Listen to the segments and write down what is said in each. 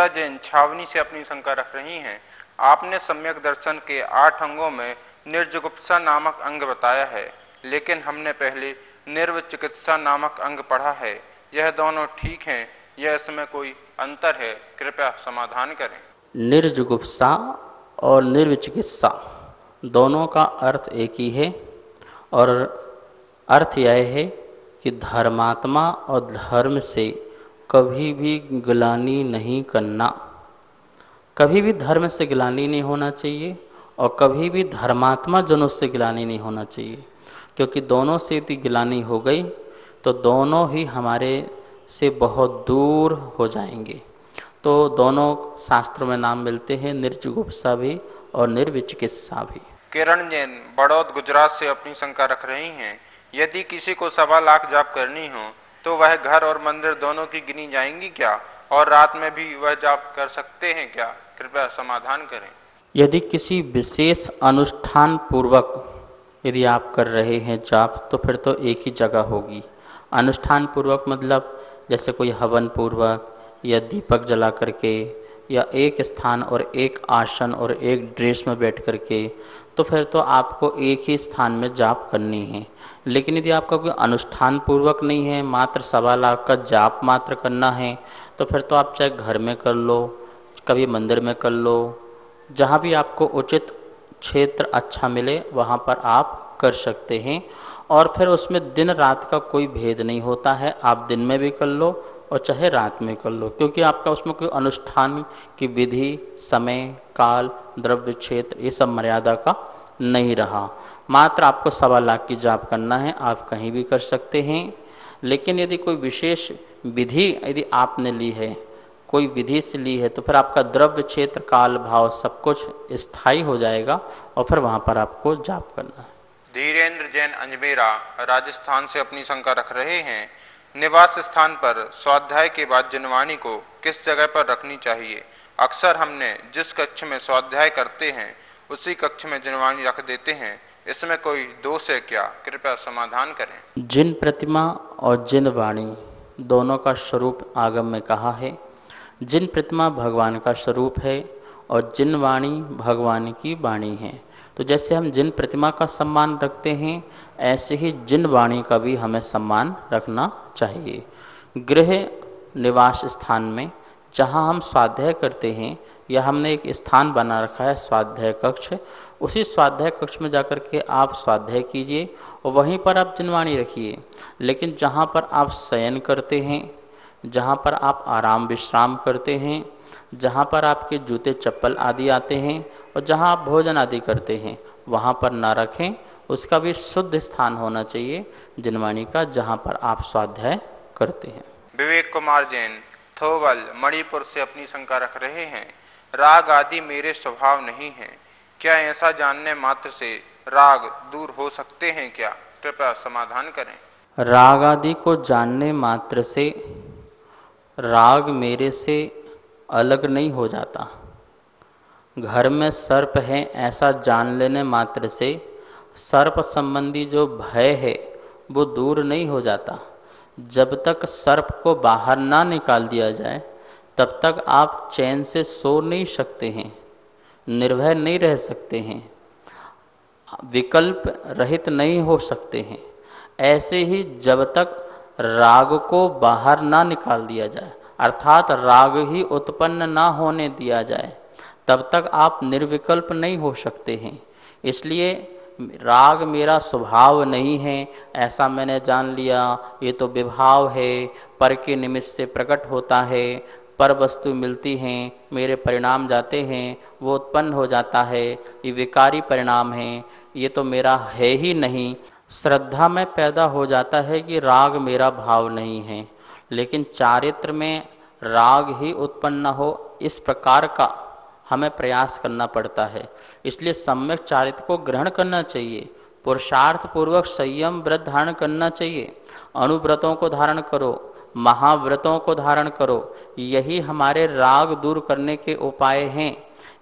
मीरा जैन छावनी से अपनी शंका रख रही हैं। आपने सम्यक दर्शन के 8 अंगों में निर्जुगुप्सा नामक अंग बताया है, लेकिन हमने पहले निर्विचिकित्सा नामक अंग पढ़ा है। यह दोनों ठीक हैं या इसमें कोई अंतर है? कृपया समाधान करें। निर्जुगुप्सा और निर्विचिकित्सा दोनों का अर्थ एक ही है, और अर्थ यह है कि धर्मात्मा और धर्म से कभी भी गिलानी नहीं करना। कभी भी धर्म से गिलानी नहीं होना चाहिए और कभी भी धर्मात्मा जनों से गिलानी नहीं होना चाहिए, क्योंकि दोनों से यदि गिलानी हो गई तो दोनों ही हमारे से बहुत दूर हो जाएंगे। तो दोनों शास्त्रों में नाम मिलते हैं, निर्जुगुप्सा भी और निर्विचिकित्सा भी। किरण जैन बड़ौद गुजरात से अपनी शंका रख रही हैं। यदि किसी को 1.25 लाख जाप करनी हो तो वह घर और मंदिर दोनों की गिनी जाएंगी क्या, और रात में भी वह जाप कर सकते हैं क्या? कृपया समाधान करें। यदि किसी विशेष अनुष्ठान पूर्वक यदि आप कर रहे हैं जाप, तो फिर तो एक ही जगह होगी। अनुष्ठान पूर्वक मतलब जैसे कोई हवन पूर्वक या दीपक जला करके या एक स्थान और एक आसन और एक ड्रेस में बैठ करके, तो फिर तो आपको एक ही स्थान में जाप करनी है। लेकिन यदि आपका कोई अनुष्ठान पूर्वक नहीं है, मात्र 1.25 लाख का जाप मात्र करना है, तो फिर तो आप चाहे घर में कर लो, कभी मंदिर में कर लो, जहाँ भी आपको उचित क्षेत्र अच्छा मिले वहाँ पर आप कर सकते हैं। और फिर उसमें दिन रात का कोई भेद नहीं होता है, आप दिन में भी कर लो और चाहे रात में कर लो, क्योंकि आपका उसमें कोई अनुष्ठान की विधि, समय, काल, द्रव्य, क्षेत्र ये सब मर्यादा का नहीं रहा। मात्र आपको 1.25 लाख की जाप करना है, आप कहीं भी कर सकते हैं। लेकिन यदि कोई विशेष विधि यदि आपने ली है, कोई विधि से ली है, तो फिर आपका द्रव्य, क्षेत्र, काल, भाव सब कुछ स्थायी हो जाएगा और फिर वहाँ पर आपको जाप करना है। धीरेन्द्र जैन अंजमेरा राजस्थान से अपनी शंका रख रहे हैं। निवास स्थान पर स्वाध्याय के बाद जनवाणी को किस जगह पर रखनी चाहिए? अक्सर हमने जिस कक्ष में स्वाध्याय करते हैं उसी कक्ष में जनवाणी रख देते हैं, इसमें कोई दोष है क्या? कृपया समाधान करें। जिन प्रतिमा और जिन वाणी दोनों का स्वरूप आगम में कहा है। जिन प्रतिमा भगवान का स्वरूप है और जिन वाणी भगवान की वाणी है। तो जैसे हम जिन प्रतिमा का सम्मान रखते हैं, ऐसे ही जिन वाणी का भी हमें सम्मान रखना चाहिए। गृह निवास स्थान में जहाँ हम स्वाध्याय करते हैं, या हमने एक स्थान बना रखा है स्वाध्याय कक्ष, उसी स्वाध्याय कक्ष में जाकर के आप स्वाध्याय कीजिए और वहीं पर आप जिनवाणी रखिए। लेकिन जहाँ पर आप शयन करते हैं, जहाँ पर आप आराम विश्राम करते हैं, जहाँ पर आपके जूते चप्पल आदि आते हैं और जहाँ आप भोजन आदि करते हैं, वहाँ पर ना रखें। उसका भी शुद्ध स्थान होना चाहिए जिनवाणी का, जहाँ पर आप स्वाध्याय करते हैं। विवेक कुमार जैन थोवल मणिपुर से अपनी शंका रख रहे हैं। राग आदि मेरे स्वभाव नहीं है, क्या ऐसा जानने मात्र से राग दूर हो सकते हैं क्या? कृपया समाधान करें। राग आदि को जानने मात्र से राग मेरे से अलग नहीं हो जाता। घर में सर्प है ऐसा जान लेने मात्र से सर्प संबंधी जो भय है वो दूर नहीं हो जाता। जब तक सर्प को बाहर ना निकाल दिया जाए तब तक आप चैन से सो नहीं सकते हैं, निर्भय नहीं रह सकते हैं, विकल्प रहित नहीं हो सकते हैं। ऐसे ही जब तक राग को बाहर ना निकाल दिया जाए, अर्थात राग ही उत्पन्न ना होने दिया जाए, तब तक आप निर्विकल्प नहीं हो सकते हैं। इसलिए राग मेरा स्वभाव नहीं है ऐसा मैंने जान लिया, ये तो विभाव है, पर के निमित्त से प्रकट होता है, पर वस्तु मिलती हैं, मेरे परिणाम जाते हैं, वो उत्पन्न हो जाता है, ये विकारी परिणाम है, ये तो मेरा है ही नहीं। श्रद्धा में पैदा हो जाता है कि राग मेरा भाव नहीं है, लेकिन चारित्र में राग ही उत्पन्न न हो, इस प्रकार का हमें प्रयास करना पड़ता है। इसलिए सम्यक चारित्र को ग्रहण करना चाहिए, पुरुषार्थ पूर्वक संयम व्रत धारण करना चाहिए। अनुव्रतों को धारण करो, महाव्रतों को धारण करो, यही हमारे राग दूर करने के उपाय हैं।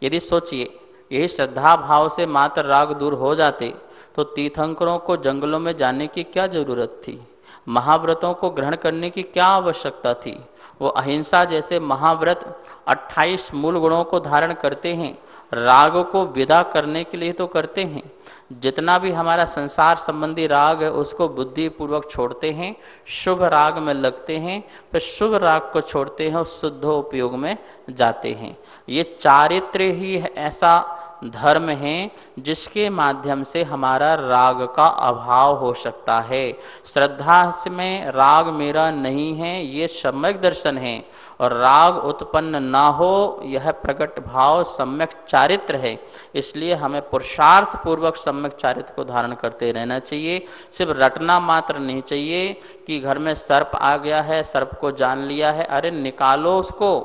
यदि सोचिए यही श्रद्धा भाव से मात्र राग दूर हो जाते तो तीर्थंकरों को जंगलों में जाने की क्या जरूरत थी? महाव्रतों को ग्रहण करने की क्या आवश्यकता थी? वो अहिंसा जैसे महाव्रत 28 मूल गुणों को धारण करते हैं, राग को विदा करने के लिए तो करते हैं। जितना भी हमारा संसार संबंधी राग है उसको बुद्धि पूर्वक छोड़ते हैं, शुभ राग में लगते हैं, फिर शुभ राग को छोड़ते हैं और शुद्ध उपयोग में जाते हैं। ये चारित्र्य ही ऐसा धर्म है जिसके माध्यम से हमारा राग का अभाव हो सकता है। श्रद्धा में राग मेरा नहीं है ये सम्यक दर्शन है, और राग उत्पन्न ना हो यह प्रकट भाव सम्यक चारित्र है। इसलिए हमें पुरुषार्थ पूर्वक सम्यक चारित्र को धारण करते रहना चाहिए। सिर्फ रटना मात्र नहीं चाहिए कि घर में सर्प आ गया है, सर्प को जान लिया है, अरे निकालो उसको,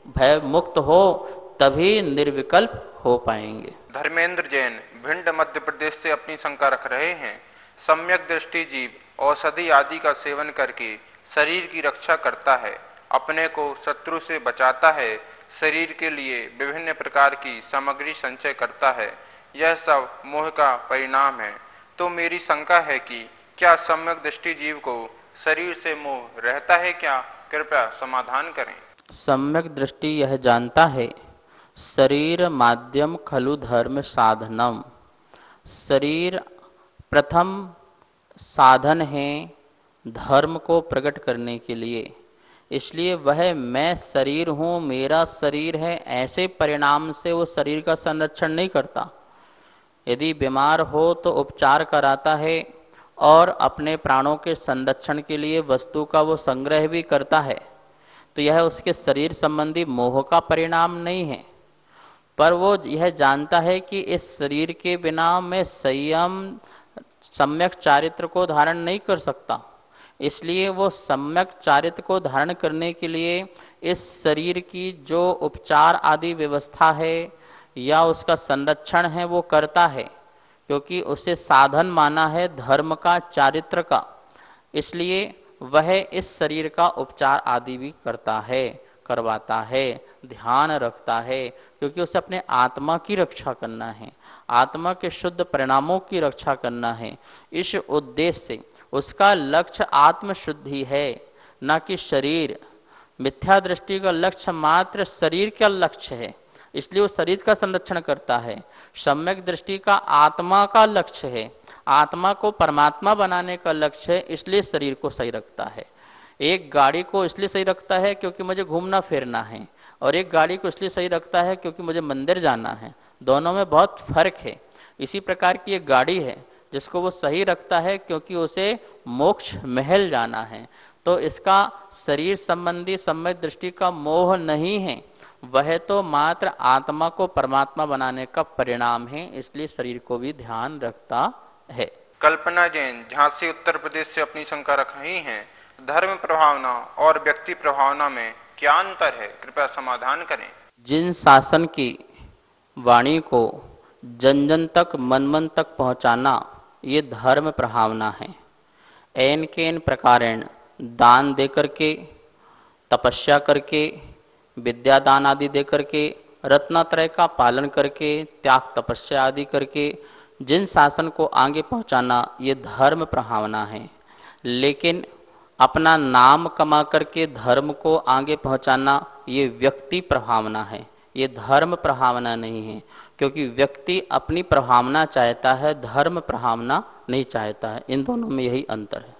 भय मुक्त हो तभी निर्विकल्प हो पाएंगे। धर्मेंद्र जैन भिंड मध्य प्रदेश से अपनी शंका रख रहे हैं। सम्यक दृष्टि जीव औषधि आदि का सेवन करके शरीर की रक्षा करता है, अपने को शत्रु से बचाता है, शरीर के लिए विभिन्न प्रकार की सामग्री संचय करता है, यह सब मोह का परिणाम है। तो मेरी शंका है कि क्या सम्यक दृष्टि जीव को शरीर से मोह रहता है क्या? कृपया समाधान करें। सम्यक दृष्टि यह जानता है शरीर माध्यम खलु धर्म साधनम, शरीर प्रथम साधन है धर्म को प्रकट करने के लिए। इसलिए वह मैं शरीर हूँ, मेरा शरीर है, ऐसे परिणाम से वो शरीर का संरक्षण नहीं करता। यदि बीमार हो तो उपचार कराता है और अपने प्राणों के संरक्षण के लिए वस्तु का वो संग्रह भी करता है, तो यह उसके शरीर संबंधी मोह का परिणाम नहीं है। पर वो यह जानता है कि इस शरीर के बिना मैं संयम सम्यक चारित्र को धारण नहीं कर सकता। इसलिए वो सम्यक चारित्र को धारण करने के लिए इस शरीर की जो उपचार आदि व्यवस्था है या उसका संरक्षण है वो करता है, क्योंकि उसे साधन माना है धर्म का, चारित्र का। इसलिए वह इस शरीर का उपचार आदि भी करता है, करवाता है, ध्यान रखता है, क्योंकि उसे अपने आत्मा की रक्षा करना है, आत्मा के शुद्ध परिणामों की रक्षा करना है। इस उद्देश्य से उसका लक्ष्य आत्मशुद्धि है, न कि शरीर। मिथ्या दृष्टि का लक्ष्य मात्र शरीर का लक्ष्य है, इसलिए वो शरीर का संरक्षण करता है। सम्यक दृष्टि का आत्मा का लक्ष्य है, आत्मा को परमात्मा बनाने का लक्ष्य है, इसलिए शरीर को सही रखता है। एक गाड़ी को इसलिए सही रखता है क्योंकि मुझे घूमना फिरना है, और एक गाड़ी को इसलिए सही रखता है क्योंकि मुझे मंदिर जाना है। दोनों में बहुत फर्क है। इसी प्रकार की एक गाड़ी है जिसको वो सही रखता है क्योंकि उसे मोक्ष महल जाना है। तो इसका शरीर संबंधी सम्यक दृष्टि का मोह नहीं है, वह तो मात्र आत्मा को परमात्मा बनाने का परिणाम है, इसलिए शरीर को भी ध्यान रखता है। कल्पना जैन झांसी उत्तर प्रदेश से अपनी शंका रख रही हैं। धर्म प्रभावना और व्यक्ति प्रभावना में क्या अंतर है? कृपया समाधान करें। जिन शासन की वाणी को जन जन तक, मन मन तक पहुंचाना, ये धर्म प्रभावना है। एन केन प्रकारेण दान दे करके, तपस्या करके, विद्यादान आदि दे करके, रत्नत्रय का पालन करके, त्याग तपस्या आदि करके जिन शासन को आगे पहुंचाना, ये धर्म प्रभावना है। लेकिन अपना नाम कमा करके धर्म को आगे पहुंचाना, ये व्यक्ति प्रभावना है, ये धर्म प्रभावना नहीं है। क्योंकि व्यक्ति अपनी प्रभावना चाहता है, धर्म प्रभावना नहीं चाहता है। इन दोनों में यही अंतर है।